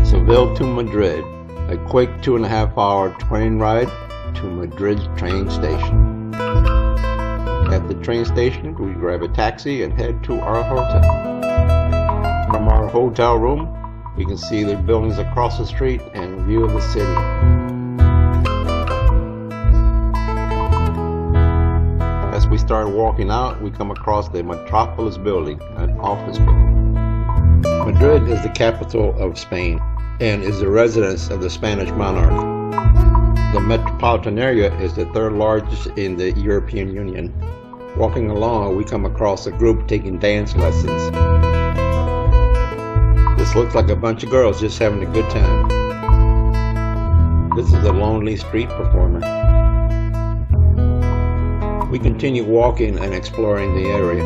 Seville to Madrid, a quick 2.5-hour train ride to Madrid's train station. At the train station, we grab a taxi and head to our hotel. From our hotel room, we can see the buildings across the street and a view of the city. As we start walking out, we come across the Metropolis building, an office building. Madrid is the capital of Spain and is the residence of the Spanish monarch. The metropolitan area is the third largest in the European Union. Walking along, we come across a group taking dance lessons. This looks like a bunch of girls just having a good time. This is a lonely street performer. We continue walking and exploring the area.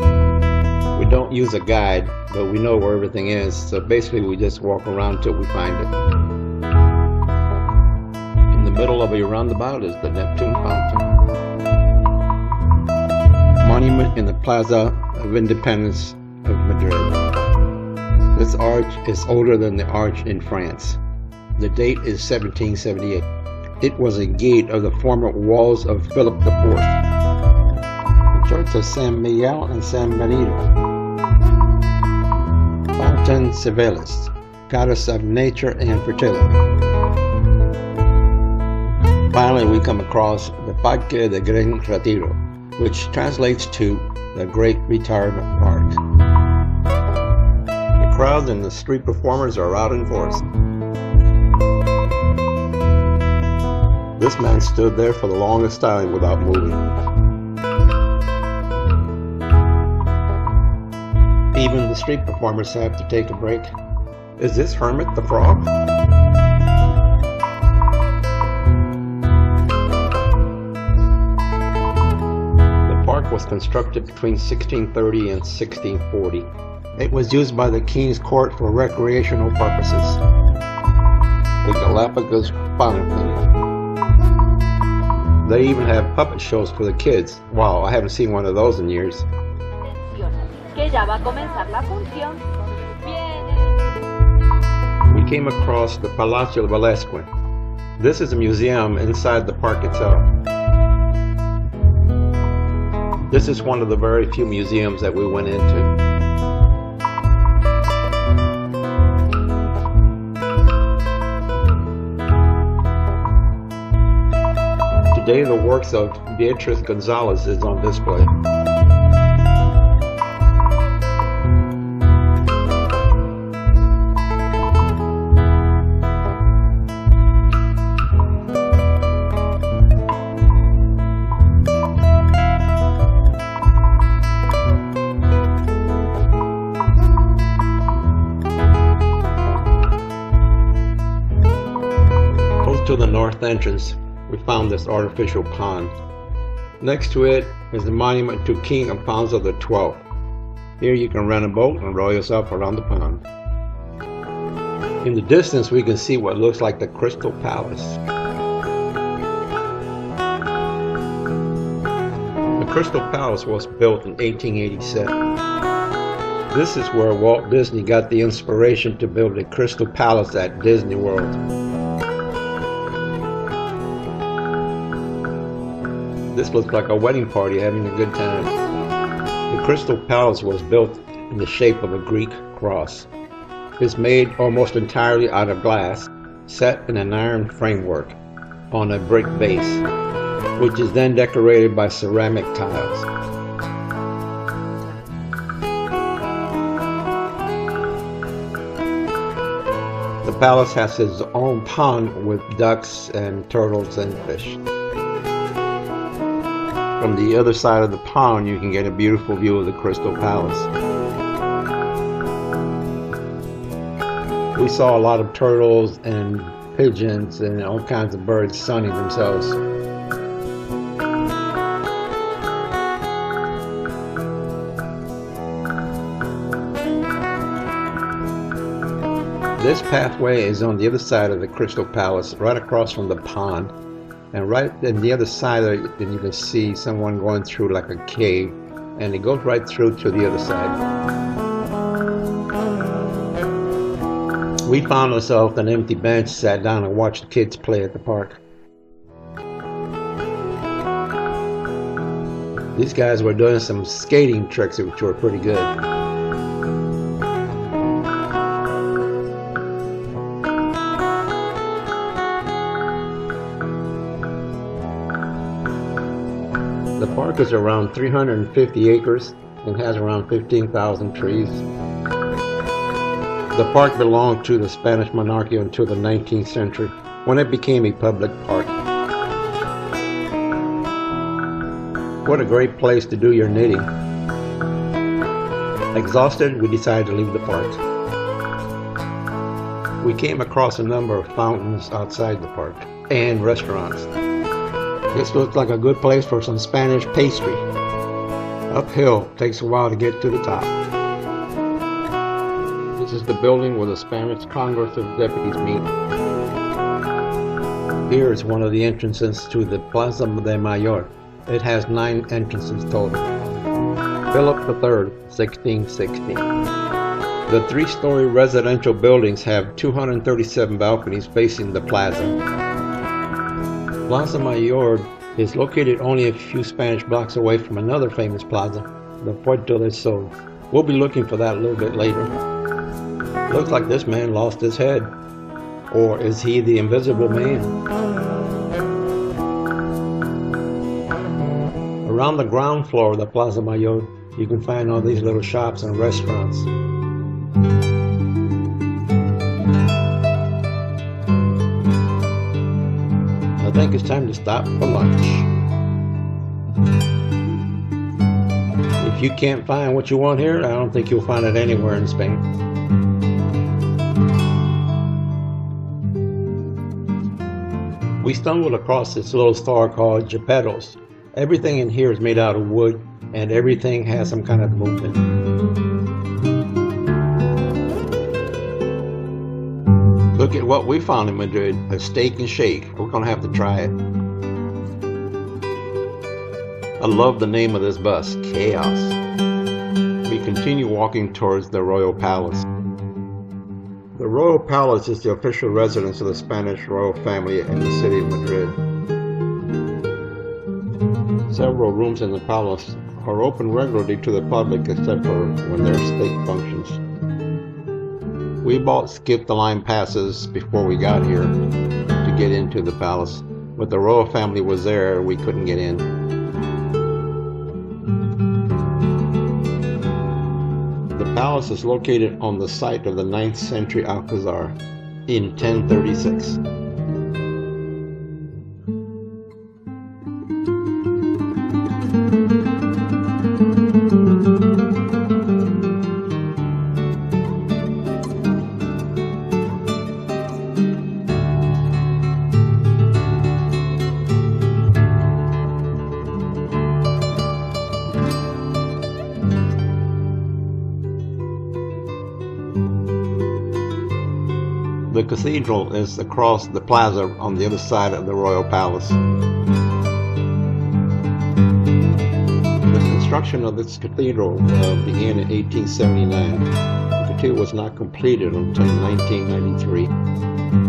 We don't use a guide, but we know where everything is, so basically we just walk around till we find it. In the middle of a roundabout is the Neptune Fountain, monument in the Plaza of Independence of Madrid. This arch is older than the arch in France. The date is 1778. It was a gate of the former walls of Philip IV. The church of San Miguel and San Benito. Fountain Civilis, goddess of nature and fertility. Finally, we come across the Parque de Gran Retiro, which translates to the Great Retirement Park. The crowd and the street performers are out in force. This man stood there for the longest time without moving. Even the street performers have to take a break. Is this Hermit the Frog? The park was constructed between 1630 and 1640. It was used by the King's Court for recreational purposes. The Galapagos Fountain. They even have puppet shows for the kids. Wow, I haven't seen one of those in years. We came across the Palacio Velasquez. This is a museum inside the park itself. This is one of the very few museums that we went into. Today the works of Beatriz Gonzalez is on display. To the north entrance, we found this artificial pond. Next to it is the monument to King Alfonso XII. Here you can rent a boat and row yourself around the pond. In the distance we can see what looks like the Crystal Palace. The Crystal Palace was built in 1887. This is where Walt Disney got the inspiration to build a Crystal Palace at Disney World. This looks like a wedding party having a good time. The Crystal Palace was built in the shape of a Greek cross. It's made almost entirely out of glass, set in an iron framework on a brick base, which is then decorated by ceramic tiles. The palace has its own pond with ducks and turtles and fish. From the other side of the pond, you can get a beautiful view of the Crystal Palace. We saw a lot of turtles and pigeons and all kinds of birds sunning themselves. This pathway is on the other side of the Crystal Palace, right across from the pond. And right on the other side of it, then you can see someone going through like a cave, and it goes right through to the other side. We found ourselves on an empty bench, sat down and watched the kids play at the park. These guys were doing some skating tricks which were pretty good. The park is around 350 acres and has around 15,000 trees. The park belonged to the Spanish monarchy until the 19th century, when it became a public park. What a great place to do your knitting. Exhausted, we decided to leave the park. We came across a number of fountains outside the park and restaurants. This looked like a good place for some Spanish pastry. Uphill, takes a while to get to the top. This is the building where the Spanish Congress of Deputies meet. Here is one of the entrances to the Plaza de Mayor. It has 9 entrances total. Philip III, 1616. The 3-story residential buildings have 237 balconies facing the plaza. Plaza Mayor is located only a few Spanish blocks away from another famous plaza, the Puerto del Sol. We'll be looking for that a little bit later. Looks like this man lost his head. Or is he the invisible man? Around the ground floor of the Plaza Mayor, you can find all these little shops and restaurants. I think it's time to stop for lunch. If you can't find what you want here, I don't think you'll find it anywhere in Spain. We stumbled across this little store called Geppetto's. Everything in here is made out of wood, and everything has some kind of movement. Look at what we found in Madrid, a steak and shake. We're gonna have to try it. I love the name of this bus, Chaos. We continue walking towards the Royal Palace. The Royal Palace is the official residence of the Spanish royal family in the city of Madrid. Several rooms in the palace are open regularly to the public except for when there are state functions. We bought skip-the-line passes before we got here to get into the palace, but the royal family was there, we couldn't get in. The palace is located on the site of the 9th century Alcazar in 1036. The cathedral is across the plaza on the other side of the Royal Palace. The construction of this cathedral began in 1879. The cathedral was not completed until 1993.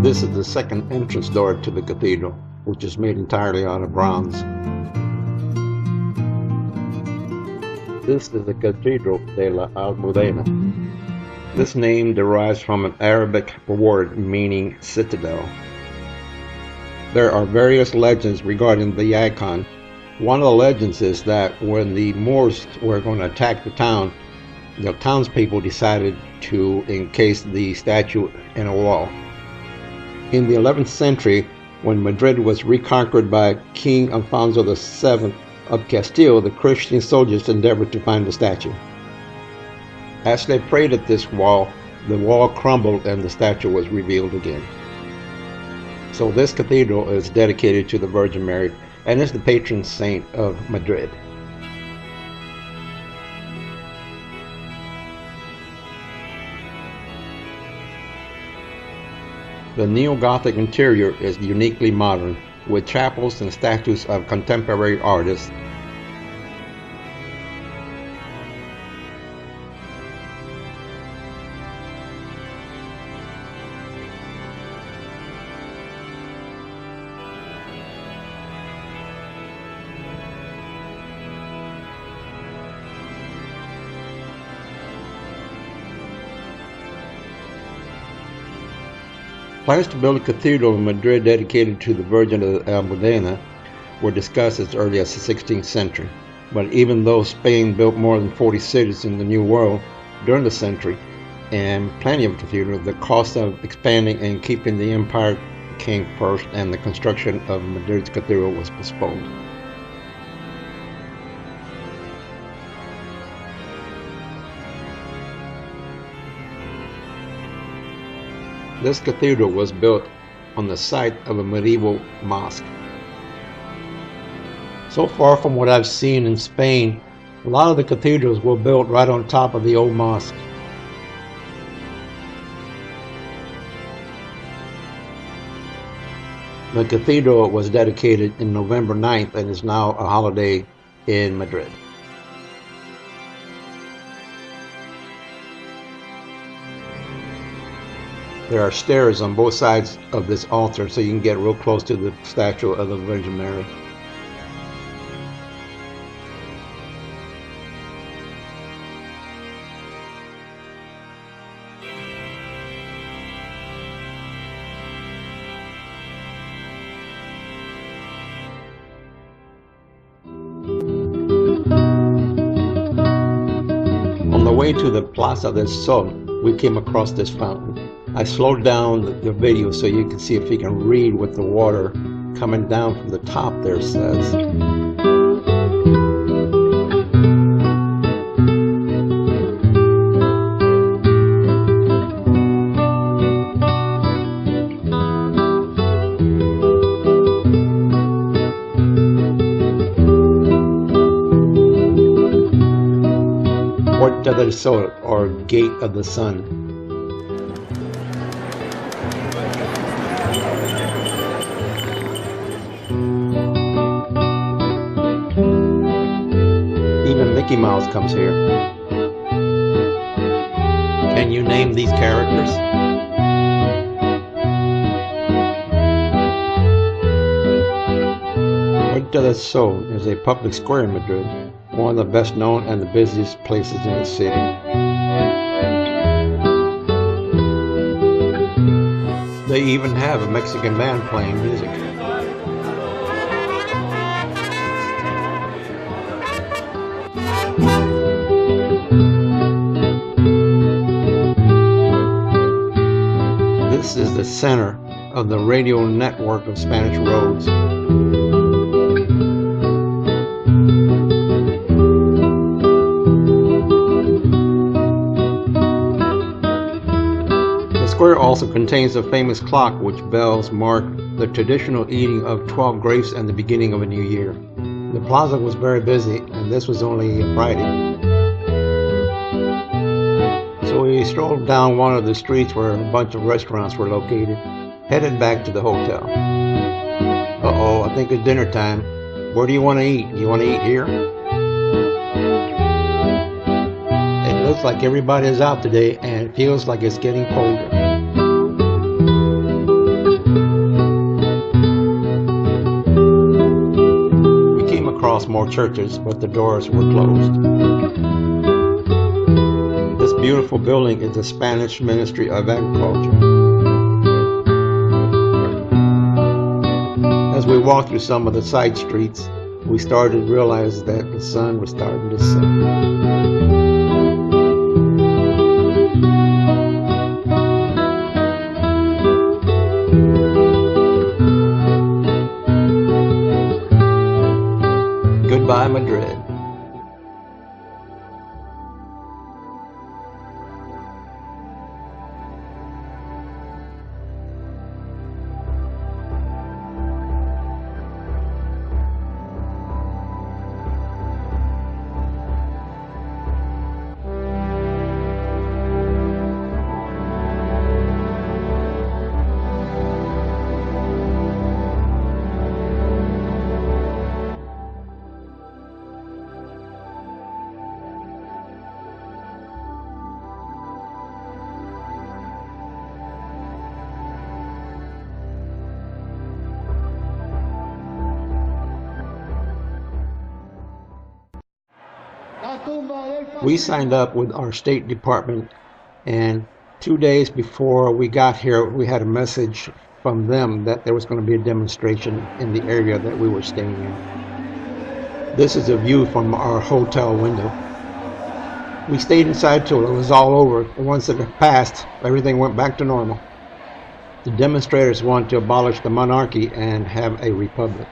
This is the second entrance door to the cathedral, which is made entirely out of bronze. This is the Cathedral de la Almudena. This name derives from an Arabic word meaning citadel. There are various legends regarding the icon. One of the legends is that when the Moors were going to attack the town, the townspeople decided to encase the statue in a wall. In the 11th century, when Madrid was reconquered by King Alfonso VII of Castile, the Christian soldiers endeavored to find the statue. As they prayed at this wall, the wall crumbled and the statue was revealed again. So this cathedral is dedicated to the Virgin Mary and is the patron saint of Madrid. The neo-Gothic interior is uniquely modern. with chapels and statues of contemporary artists. Plans to build a cathedral in Madrid dedicated to the Virgin of Almudena were discussed as early as the 16th century. But even though Spain built more than 40 cities in the New World during the century, and plenty of cathedrals, the cost of expanding and keeping the empire came first, and the construction of Madrid's cathedral was postponed. This cathedral was built on the site of a medieval mosque. So far from what I've seen in Spain, a lot of the cathedrals were built right on top of the old mosque. The cathedral was dedicated in November 9th and is now a holiday in Madrid. There are stairs on both sides of this altar so you can get real close to the statue of the Virgin Mary. On the way to the Plaza del Sol, we came across this fountain. I slowed down the video so you can see if you can read what the water coming down from the top there says. Puerta del Sol, or Gate of the Sun. Even Mickey Mouse comes here. Can you name these characters? Puerta del Sol is a public square in Madrid, one of the best known and the busiest places in the city. They even have a Mexican band playing music. This is the center of the radial network of Spanish roads. The square also contains a famous clock which bells mark the traditional eating of 12 grapes and the beginning of a new year. The plaza was very busy, and this was only a Friday. So we strolled down one of the streets where a bunch of restaurants were located, headed back to the hotel. Uh-oh, I think it's dinner time. Where do you want to eat? You want to eat here? It looks like everybody is out today, and it feels like it's getting colder. We came across more churches, but the doors were closed. This beautiful building is the Spanish Ministry of Agriculture. As we walked through some of the side streets, we started to realize that the sun was starting to set. Goodbye, Madrid. We signed up with our State Department, and 2 days before we got here, we had a message from them that there was going to be a demonstration in the area that we were staying in. This is a view from our hotel window. We stayed inside till it was all over, and once it passed, everything went back to normal. The demonstrators want to abolish the monarchy and have a republic.